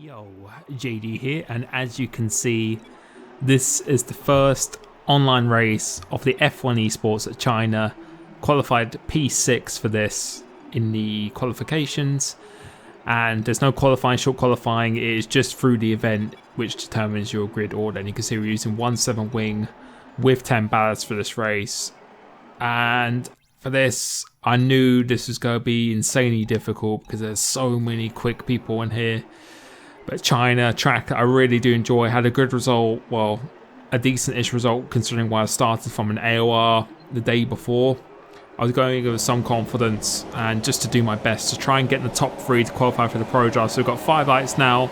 Yo, JD here, and as you can see, this is the first online race of the F1 Esports at China. Qualified P6 for this in the qualifications, and there's no qualifying, short qualifying. It is just through the event which determines your grid order, and you can see we're using 1-7 wing with 10 ballots for this race. And for this, I knew this was going to be insanely difficult because there's so many quick people in here. But China track I really do enjoy. Had a good result, well, a decent-ish result considering why I started from an AOR the day before. I was going with some confidence and just to do my best to try and get in the top 3 to qualify for the Pro Draft. So we've got 5 lights now,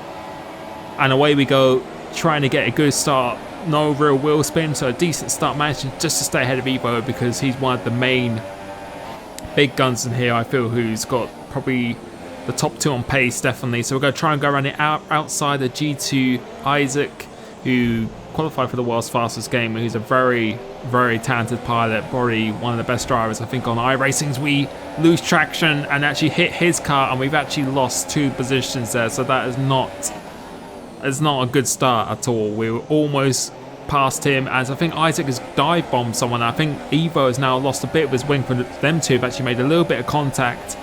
and away we go, trying to get a good start. No real wheel spin, so a decent start, managing just to stay ahead of Evo because he's one of the main big guns in here, I feel, who's got probably the top 2 on pace, definitely. So we're going to try and go around it outside the G2 Isaac, who qualified for the world's fastest gamer, who's a very, very talented pilot, probably one of the best drivers, I think, on iRacings. We lose traction and actually hit his car, and we've actually lost 2 positions there, so that is not a good start at all. We were almost past him, as I think Isaac has dive bombed someone. I think Evo has now lost a bit of his wing. For them two have actually made a little bit of contact,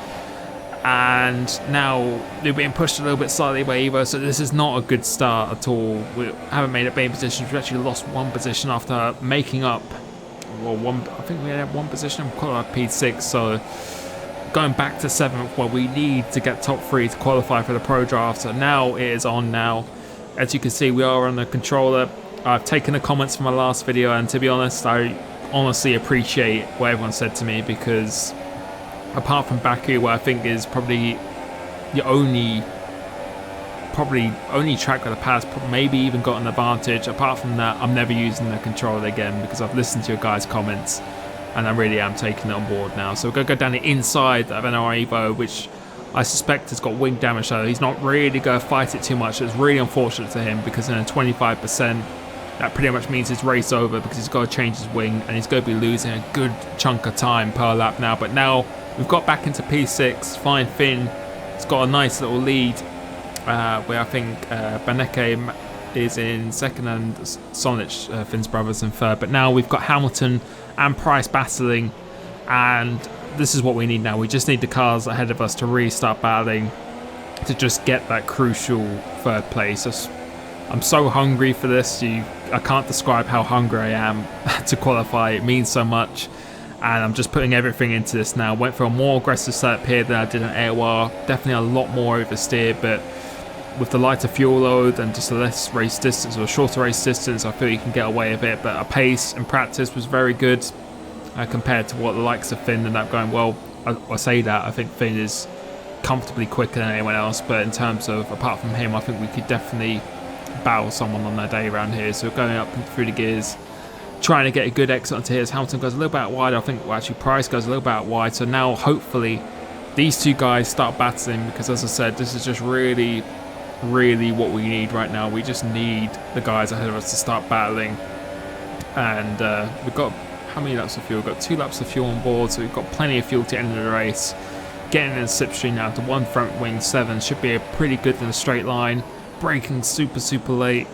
and now they're being pushed a little bit slightly by Evo, so this is not a good start at all. We haven't made up main positions. We actually lost 1 position after making up, well, I think we had 1 position and qualified P6, so going back to 7th, where we need to get top 3 to qualify for the Pro Draft. So now it is on now. As you can see, we are on the controller. I've taken the comments from my last video, and to be honest, I honestly appreciate what everyone said to me, because apart from Baku, where I think is probably the only track where the pad's maybe even got an advantage, apart from that, I'm never using the controller again because I've listened to your guys' comments and I really am taking it on board now. So we're going to go down the inside of an Evo, which I suspect has got wing damage, so he's not really going to fight it too much. It's really unfortunate to him because in a 25%, that pretty much means his race over because he's got to change his wing and he's going to be losing a good chunk of time per lap now. But now we've got back into P6. Fine Finn has got a nice little lead where I think Baneke is in 2nd and Sonic, Finn's brothers, in 3rd. But now we've got Hamilton and Price battling, and this is what we need now. We just need the cars ahead of us to really start battling to just get that crucial 3rd place. I'm so hungry for this. I can't describe how hungry I am to qualify. It means so much, and I'm just putting everything into this now. Went for a more aggressive setup here than I did in AOR. Definitely a lot more oversteer, but with the lighter fuel load and just a less race distance or a shorter race distance, I feel you can get away with it. But our pace in practice was very good compared to what the likes of Finn ended up going. Well, I say that, I think Finn is comfortably quicker than anyone else, but in terms of, apart from him, I think we could definitely battle someone on their day around here. So we're going up through the gears, trying to get a good exit onto here. As Hamilton goes a little bit out wide, I think, well, actually Price goes a little bit out wide. So now hopefully these 2 guys start battling, because as I said, this is just really, really what we need right now. We just need the guys ahead of us to start battling. And we've got, how many laps of fuel? We've got 2 laps of fuel on board, so we've got plenty of fuel to end the race. Getting in the slipstream now to 1 front wing 7 should be a pretty good in a straight line. Braking super late,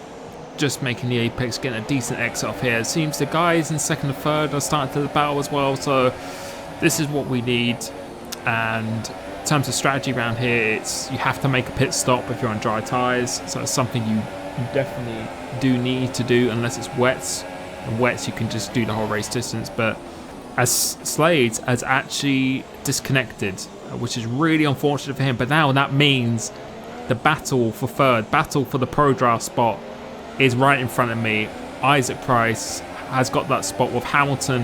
just making the apex, getting a decent exit off here. It seems the guys in 2nd and 3rd are starting to battle as well, so this is what we need. And in terms of strategy around here, it's you have to make a pit stop if you're on dry tyres, so it's something you definitely do need to do unless it's wets. And wets you can just do the whole race distance, but as Slade has actually disconnected, which is really unfortunate for him. But now that means the battle for 3rd, battle for the Pro Draft spot is right in front of me. Isaac Price has got that spot with Hamilton,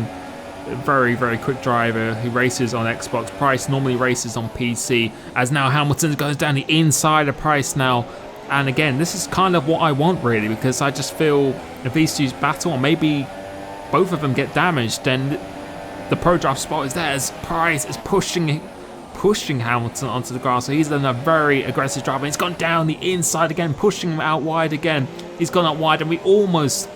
a very, very quick driver who races on Xbox. Price normally races on PC, as now Hamilton goes down the inside of Price now. And again, this is kind of what I want, really, because I just feel if these 2 battle, or maybe both of them get damaged, then the Pro Draft spot is there, as Price is pushing Hamilton onto the grass. So he's done a very aggressive drive, and he's gone down the inside again, pushing him out wide again. He's gone out wide, and we almost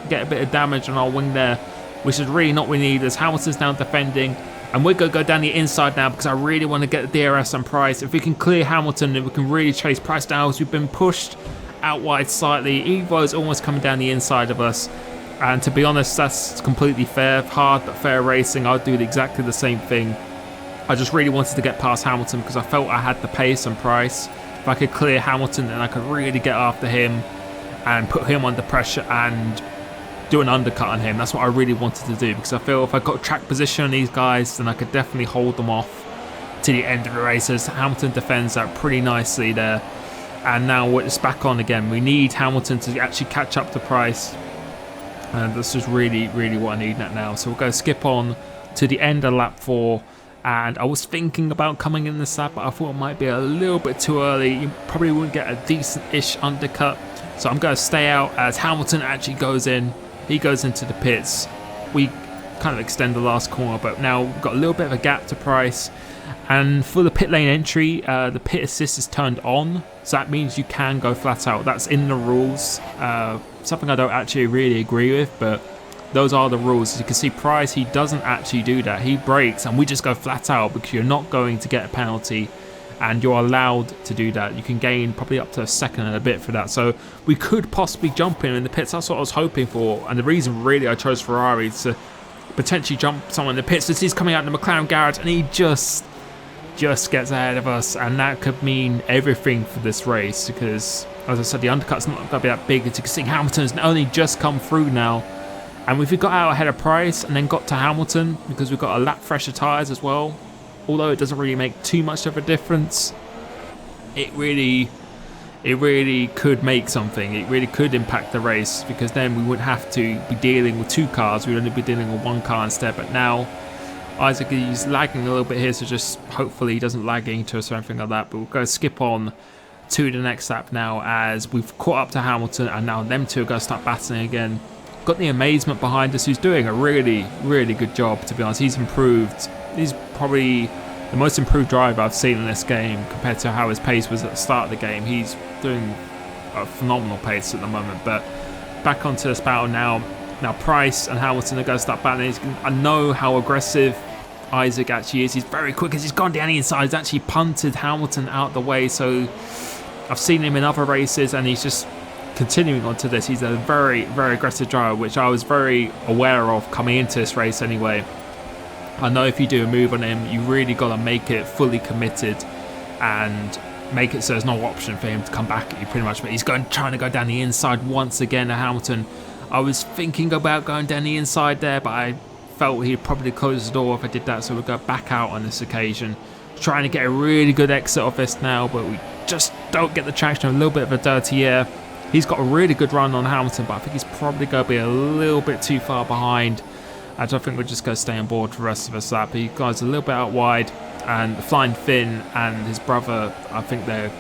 get a bit of damage on our wing there, which is really not what we need, as Hamilton's now defending. And we're going to go down the inside now because I really want to get the DRS on Price. If we can clear Hamilton, then we can really chase Price down, as we've been pushed out wide slightly. Evo is almost coming down the inside of us. And to be honest, that's completely fair. Hard but fair racing. I'll do exactly the same thing. I just really wanted to get past Hamilton because I felt I had the pace and Price. If I could clear Hamilton, then I could really get after him and put him under pressure and do an undercut on him. That's what I really wanted to do, because I feel if I got track position on these guys, then I could definitely hold them off to the end of the races. Hamilton defends that pretty nicely there, and now it's back on again. We need Hamilton to actually catch up to Price, and this is really what I need now. So we'll go skip on to the end of lap 4. And I was thinking about coming in this lap, but I thought it might be a little bit too early. You probably wouldn't get a decent-ish undercut, so I'm going to stay out as Hamilton actually goes in. He goes into the pits. We kind of extend the last corner, but now we've got a little bit of a gap to Price. And for the pit lane entry, the pit assist is turned on, so that means you can go flat out. That's in the rules. Something I don't actually really agree with, but those are the rules. As you can see, Price, he doesn't actually do that. He brakes and we just go flat out because you're not going to get a penalty, and you're allowed to do that. You can gain probably up to a second and a bit for that. So we could possibly jump him in the pits. That's what I was hoping for. And the reason really I chose Ferrari is to potentially jump someone in the pits. As he's coming out in the McLaren garage and he just gets ahead of us. And that could mean everything for this race, because as I said, the undercut's not going to be that big. As you can see, Hamilton's only just come through now. And if we got out ahead of Price and then got to Hamilton, because we've got a lap fresher tyres as well, although it doesn't really make too much of a difference, it really could make something. It really could impact the race, because then we wouldn't have to be dealing with 2 cars. We'd only be dealing with 1 car instead. But now Isaac is lagging a little bit here, so just hopefully he doesn't lag into us or anything like that. But we'll go skip on to the next lap now, as we've caught up to Hamilton, and now them two are going to start battling again. Got the Amazement behind us, who's doing a really good job, to be honest. He's improved. He's probably the most improved driver I've seen in this game compared to how his pace was at the start of the game. He's doing a phenomenal pace at the moment. But back onto this battle now. Now Price and Hamilton are going to start battling. I know how aggressive Isaac actually is. He's very quick as he's gone down the inside. He's actually punted Hamilton out the way. So I've seen him in other races, and he's just continuing on to this. He's a very aggressive driver, which I was very aware of coming into this race anyway. I know if you do a move on him, you really got to make it fully committed and make it so there's no option for him to come back at you pretty much. But he's trying to go down the inside once again at Hamilton. I was thinking about going down the inside there, but I felt he'd probably close the door if I did that, so we'll go back out on this occasion. Trying to get a really good exit off this now, but we just don't get the traction. A little bit of a dirty air. He's got a really good run on Hamilton, but I think he's probably going to be a little bit too far behind. I don't think we're just going to stay on board for the rest of us lap. He goes a little bit out wide, and Flying Finn and his brother, I think they're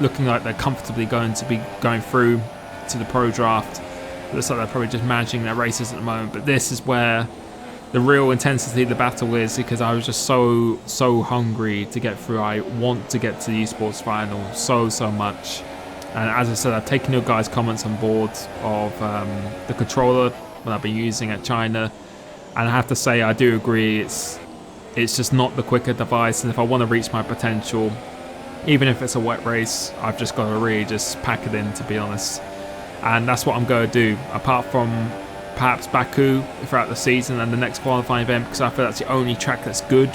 looking like they're comfortably going to be going through to the pro draft. It looks like they're probably just managing their races at the moment, but this is where the real intensity of the battle is, because I was just so hungry to get through. I want to get to the Esports final so much. And as I said, I've taken your guys' comments on board of the controller that I've been using at China, and I have to say I do agree. It's just not the quicker device, and if I want to reach my potential, even if it's a wet race, I've just got to really just pack it in, to be honest. And that's what I'm going to do, apart from perhaps Baku throughout the season and the next qualifying event, because I feel that's the only track that's good.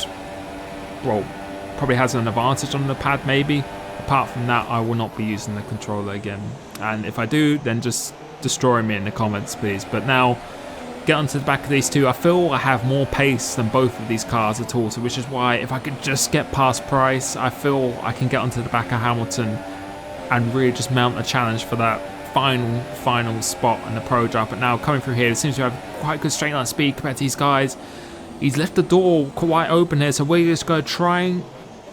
Well, probably has an advantage on the pad maybe. Apart from that, I will not be using the controller again. And if I do, then just destroy me in the comments, please. But now, get onto the back of these two. I feel I have more pace than both of these cars at all, so which is why if I could just get past Price, I feel I can get onto the back of Hamilton and really just mount a challenge for that final spot in the pro draft. But now coming through here, it seems to have quite good straight line speed compared to these guys. He's left the door quite open here, so we're just going to try and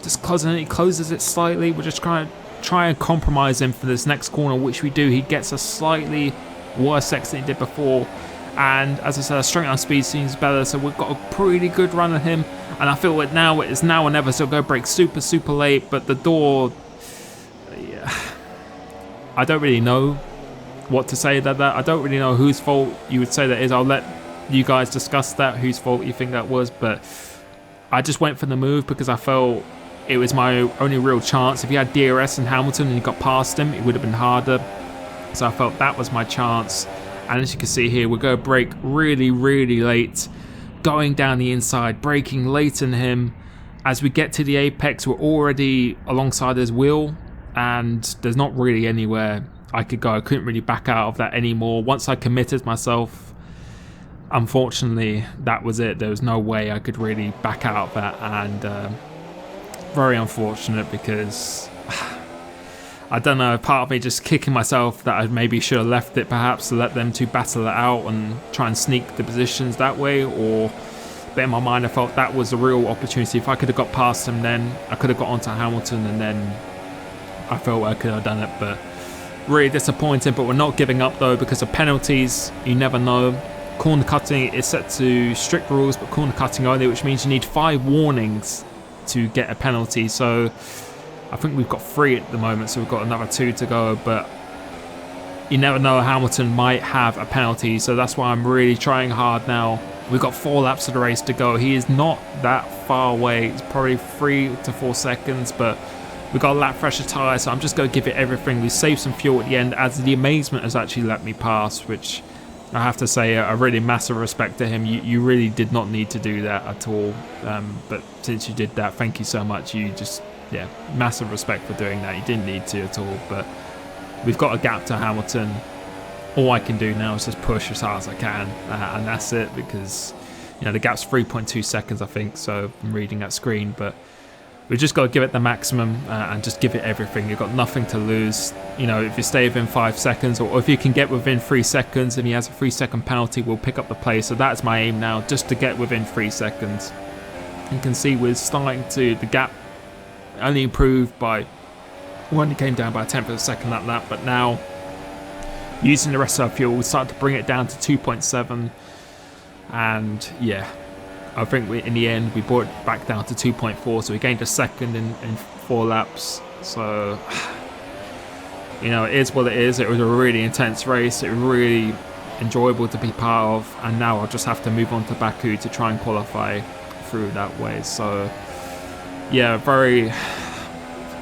just close it. He closes it slightly. We're just trying to try and compromise him for this next corner, which we do. He gets a slightly worse exit than he did before, and as I said, our straight line speed seems better, so we've got a pretty good run at him. And I feel that now it is now or never, so go brake super late. But the door, yeah, I don't really know what to say that I don't really know whose fault you would say that is. I'll let you guys discuss that, whose fault you think that was, but I just went for the move because I felt it was my only real chance. If he had DRS and Hamilton and he got past him, it would have been harder. So I felt that was my chance. And as you can see here, we're going to brake really, really late, going down the inside, braking late than him. As we get to the apex, we're already alongside his wheel, and there's not really anywhere I could go. I couldn't really back out of that anymore. Once I committed myself, unfortunately, that was it. There was no way I could really back out of that, and very unfortunate because I don't know, part of me just kicking myself that I maybe should have left it perhaps to let them two battle it out and try and sneak the positions that way, but in my mind I felt that was a real opportunity. If I could have got past him, then I could have got onto Hamilton, and then I felt I could have done it. But really disappointing. But we're not giving up though, because of penalties. You never know. Corner cutting is set to strict rules, but corner cutting only, which means you need 5 warnings to get a penalty. So I think we've got 3 at the moment, so we've got another 2 to go, but you never know, Hamilton might have a penalty, so that's why I'm really trying hard now. We've got 4 laps of the race to go. He is not that far away. It's probably 3 to 4 seconds, but we've got a lap fresher tyre, so I'm just going to give it everything. We saved some fuel at the end, as the Amazement has actually let me pass, which I have to say a really massive respect to him. You really did not need to do that at all, but since you did that, thank you so much. Yeah, massive respect for doing that. You didn't need to at all, but we've got a gap to Hamilton. All I can do now is just push as hard as I can, and that's it, because the gap's 3.2 seconds, I think, so I'm reading that screen, but we've just got to give it the maximum and just give it everything. You've got nothing to lose. If you stay within 5 seconds, or if you can get within 3 seconds and he has a 3-second penalty, we'll pick up the place. So that's my aim now, just to get within 3 seconds. You can see we're starting to, the gap only improved by, only came down by a tenth of a second that lap, but now using the rest of our fuel, we started to bring it down to 2.7, and yeah, I think in the end we brought it back down to 2.4, so we gained a second in 4 laps. So it is what it is. It was a really intense race. It was really enjoyable to be part of, and now I'll just have to move on to Baku to try and qualify through that way. So yeah, very,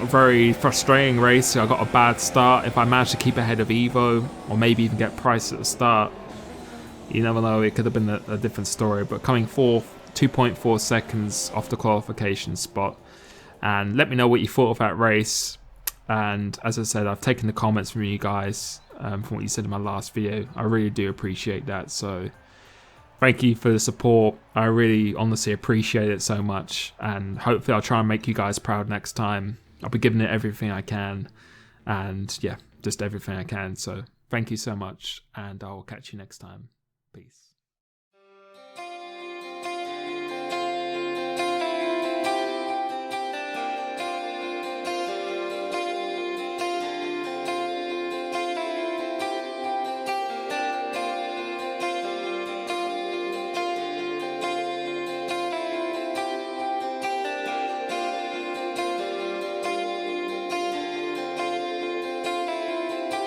very frustrating race. I got a bad start. If I managed to keep ahead of Evo, or maybe even get Price at the start, you never know, it could have been a different story. But coming 4th, 2.4 seconds off the qualification spot. And let me know what you thought of that race. And as I said, I've taken the comments from you guys, from what you said in my last video. I really do appreciate that. So thank you for the support. I really honestly appreciate it so much, and hopefully I'll try and make you guys proud next time. I'll be giving it everything I can, and yeah, just everything I can. So thank you so much, and I'll catch you next time. Peace.